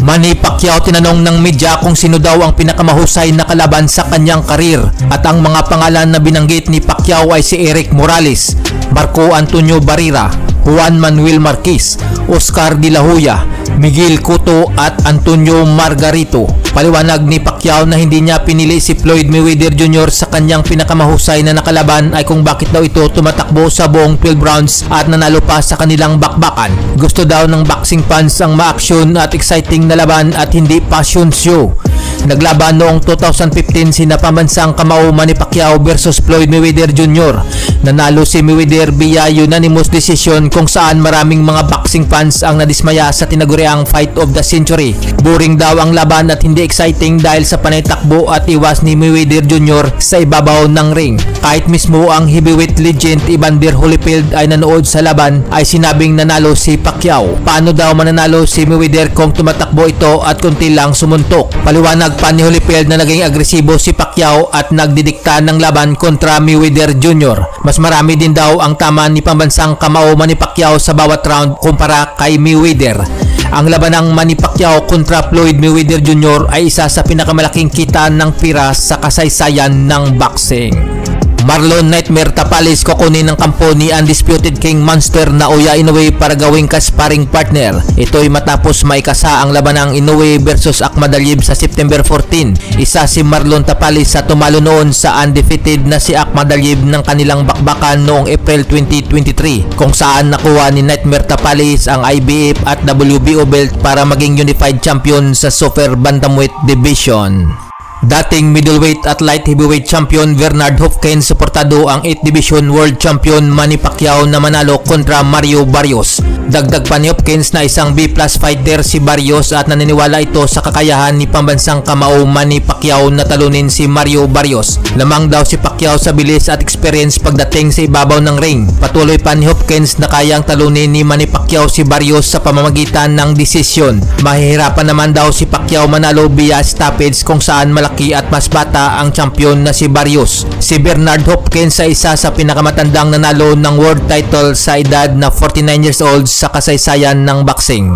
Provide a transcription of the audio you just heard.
Manny Pacquiao tinanong ng media kung sino daw ang pinakamahusay na kalaban sa kanyang karir at ang mga pangalan na binanggit ni Pacquiao ay si Eric Morales, Marco Antonio Barrera, Juan Manuel Marquez, Oscar De La Hoya, Miguel Cotto at Antonio Margarito. Paliwanag ni Pacquiao na hindi niya pinili si Floyd Mayweather Jr. sa kanyang pinakamahusay na nakalaban ay kung bakit daw ito tumatakbo sa buong 12 rounds at nanalo pa sa kanilang bakbakan. Gusto daw ng boxing fans ang ma-action at exciting na laban at hindi passion show. Naglaban noong 2015 sina pambansang kamao Manny Pacquiao versus Floyd Mayweather Jr. Nanalo si Mayweather via unanimous decision kung saan maraming mga boxing fans ang nadismaya sa tinaguriang fight of the century. Boring daw ang laban at hindi exciting dahil sa panay takbo at iwas ni Mayweather Jr. sa ibabaw ng ring. Kahit mismo ang heavyweight legend Evander Holyfield ay nanood sa laban ay sinabing nanalo si Pacquiao. Paano daw mananalo si Mayweather kung tumatakbo ito at kunti lang sumuntok? Paliwanag pa ni Holyfield na naging agresibo si Pacquiao at nagdidikta ng laban kontra Mayweather Jr. Mas marami din daw ang tama ni pambansang kamao Manny Pacquiao sa bawat round kumpara kay Mayweather. Ang labanang Manny Pacquiao kontra Floyd Mayweather Jr. ay isa sa pinakamalaking kita ng pira sa kasaysayan ng boxing. Marlon Nightmare Tapales kukunin ng kampo ni Undisputed King Monster na Naoya Inoue para gawing ka-sparring partner. Ito'y matapos maikasa ang labanang Inoue versus Akhmadaliev sa September 14. Isa si Marlon Tapales sa tumalo noon sa undefeated na si Akhmadaliev ng kanilang bakbakan noong April 2023 kung saan nakuha ni Nightmare Tapales ang IBF at WBO belt para maging unified champion sa super bantamweight division. Dating middleweight at light heavyweight champion Bernard Hopkins suportado ang 8th Division World Champion Manny Pacquiao na manalo kontra Mario Barrios. Dagdag pa ni Hopkins na isang B+ fighter si Barrios at naniniwala ito sa kakayahan ni pambansang kamao Manny Pacquiao na talunin si Mario Barrios. Lamang daw si Pacquiao sa bilis at experience pagdating sa ibabaw ng ring. Patuloy pa ni Hopkins na kayang talunin ni Manny Pacquiao si Barrios sa pamamagitan ng desisyon. Mahihirapan naman daw si Pacquiao manalo via stoppage kung saan malaki at mas bata ang champion na si Barrios. Si Bernard Hopkins ay isa sa pinakamatandang nanalo ng world title sa edad na 49 years old sa kasaysayan ng boxing.